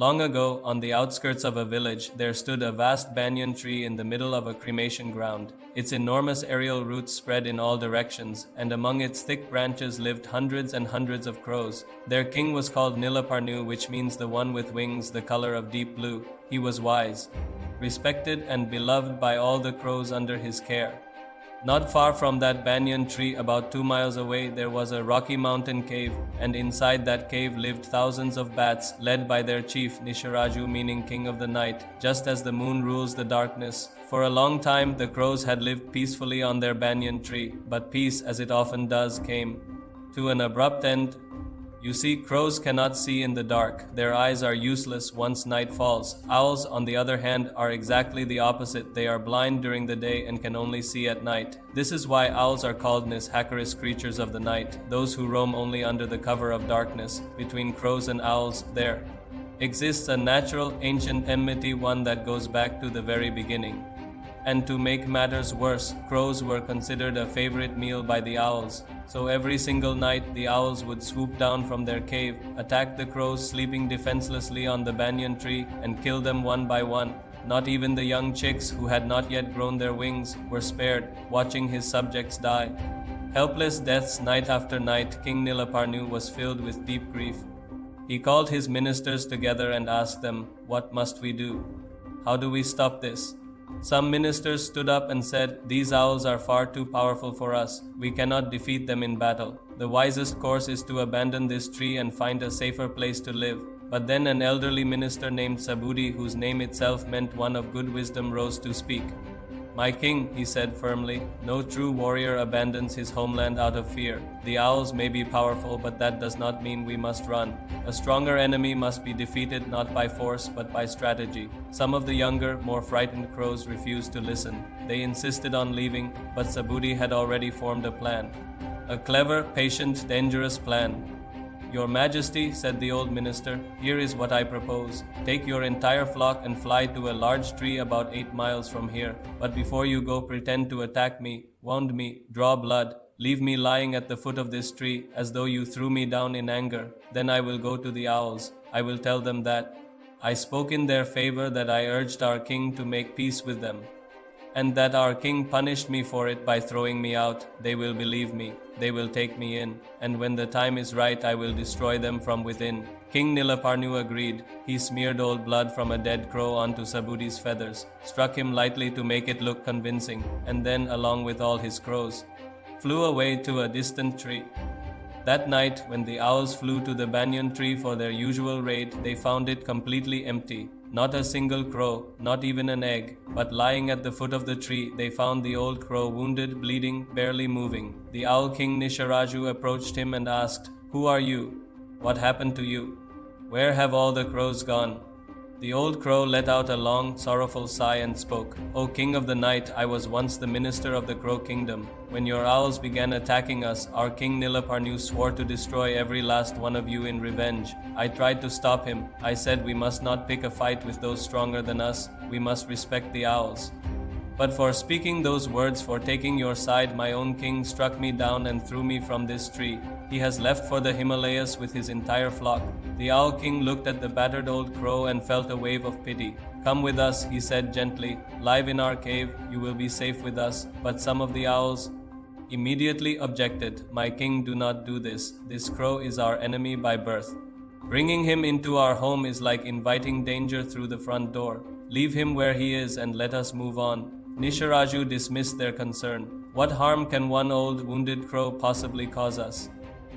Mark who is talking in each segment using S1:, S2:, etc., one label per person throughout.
S1: Long ago, on the outskirts of a village, there stood a vast banyan tree in the middle of a cremation ground. Its enormous aerial roots spread in all directions, and among its thick branches lived hundreds and hundreds of crows. Their king was called Nilaparnu, which means the one with wings the color of deep blue. He was wise, respected, and beloved by all the crows under his care. Not far from that banyan tree, about 2 miles away, there was a rocky mountain cave, and inside that cave lived thousands of bats, led by their chief, Nisharaju, meaning king of the night, just as the moon rules the darkness. For a long time, the crows had lived peacefully on their banyan tree, but peace, as it often does, came to an abrupt end. You see, crows cannot see in the dark. Their eyes are useless once night falls. Owls, on the other hand, are exactly the opposite. They are blind during the day and can only see at night. This is why owls are called Nishakarous, creatures of the night, those who roam only under the cover of darkness. Between crows and owls, there exists a natural, ancient enmity, one that goes back to the very beginning. And to make matters worse, crows were considered a favorite meal by the owls. So every single night, the owls would swoop down from their cave, attack the crows sleeping defenselessly on the banyan tree, and kill them one by one. Not even the young chicks, who had not yet grown their wings, were spared, watching his subjects die. Helpless deaths night after night, King Nilaparnu was filled with deep grief. He called his ministers together and asked them, "What must we do? How do we stop this?" Some ministers stood up and said, "These owls are far too powerful for us. We cannot defeat them in battle. The wisest course is to abandon this tree and find a safer place to live." But then an elderly minister named Sabudi, whose name itself meant one of good wisdom, rose to speak. "My king," he said firmly, "no true warrior abandons his homeland out of fear. The owls may be powerful, but that does not mean we must run. A stronger enemy must be defeated not by force, but by strategy." Some of the younger, more frightened crows refused to listen. They insisted on leaving, but Sabudi had already formed a plan. A clever, patient, dangerous plan. "Your Majesty," said the old minister, "here is what I propose. Take your entire flock and fly to a large tree about 8 miles from here. But before you go, pretend to attack me, wound me, draw blood. Leave me lying at the foot of this tree, as though you threw me down in anger. Then I will go to the owls. I will tell them that I spoke in their favor, that I urged our king to make peace with them, and that our king punished me for it by throwing me out. They will believe me. They will take me in, and when the time is right, I will destroy them from within." King Nilaparnu agreed. He smeared old blood from a dead crow onto Sabudi's feathers, struck him lightly to make it look convincing, and then, along with all his crows, flew away to a distant tree. That night, when the owls flew to the banyan tree for their usual raid, they found it completely empty. Not a single crow, not even an egg, but lying at the foot of the tree, they found the old crow wounded, bleeding, barely moving. The owl king Nisharaju approached him and asked, "Who are you? What happened to you? Where have all the crows gone?" The old crow let out a long, sorrowful sigh and spoke. "O king of the night, I was once the minister of the crow kingdom. When your owls began attacking us, our king Nilaparnu swore to destroy every last one of you in revenge. I tried to stop him. I said we must not pick a fight with those stronger than us. We must respect the owls. But for speaking those words, for taking your side, my own king struck me down and threw me from this tree. He has left for the Himalayas with his entire flock." The owl king looked at the battered old crow and felt a wave of pity. "Come with us," he said gently. "Live in our cave, you will be safe with us." But some of the owls immediately objected. "My king, do not do this. This crow is our enemy by birth. Bringing him into our home is like inviting danger through the front door. Leave him where he is and let us move on." Nisharaju dismissed their concern. "What harm can one old, wounded crow possibly cause us?"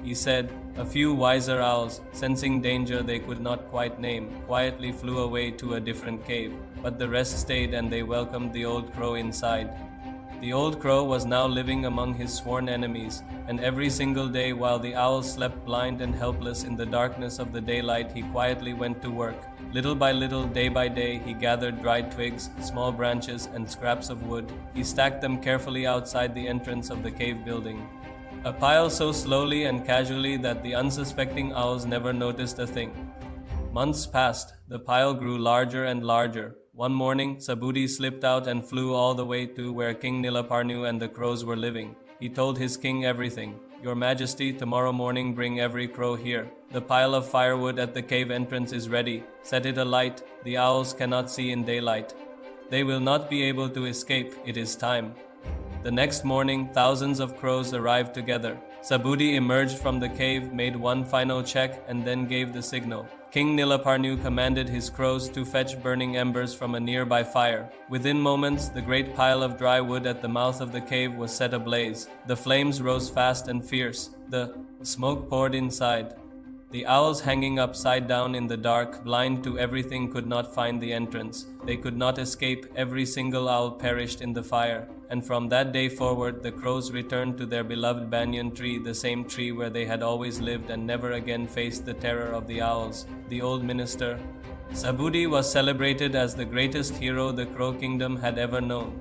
S1: he said. A few wiser owls, sensing danger they could not quite name, quietly flew away to a different cave. But the rest stayed, and they welcomed the old crow inside. The old crow was now living among his sworn enemies, and every single day while the owls slept blind and helpless in the darkness of the daylight, he quietly went to work. Little by little, day by day, he gathered dried twigs, small branches, and scraps of wood. He stacked them carefully outside the entrance of the cave building, a pile so slowly and casually that the unsuspecting owls never noticed a thing. Months passed. The pile grew larger and larger. One morning, Sabudi slipped out and flew all the way to where King Nilaparnu and the crows were living. He told his king everything. "Your Majesty, tomorrow morning bring every crow here. The pile of firewood at the cave entrance is ready. Set it alight. The owls cannot see in daylight. They will not be able to escape. It is time." The next morning, thousands of crows arrived together. Subhuti emerged from the cave, made one final check, and then gave the signal. King Nilaparnu commanded his crows to fetch burning embers from a nearby fire. Within moments, the great pile of dry wood at the mouth of the cave was set ablaze. The flames rose fast and fierce. The smoke poured inside. The owls hanging upside down in the dark, blind to everything, could not find the entrance. They could not escape. Every single owl perished in the fire. And from that day forward, the crows returned to their beloved banyan tree, the same tree where they had always lived, and never again faced the terror of the owls. The old minister, Subhuti, was celebrated as the greatest hero the Crow Kingdom had ever known.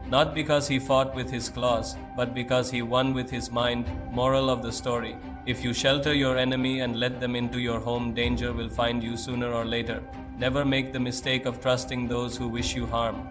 S1: Not because he fought with his claws, but because he won with his mind. Moral of the story: if you shelter your enemy and let them into your home, danger will find you sooner or later. Never make the mistake of trusting those who wish you harm.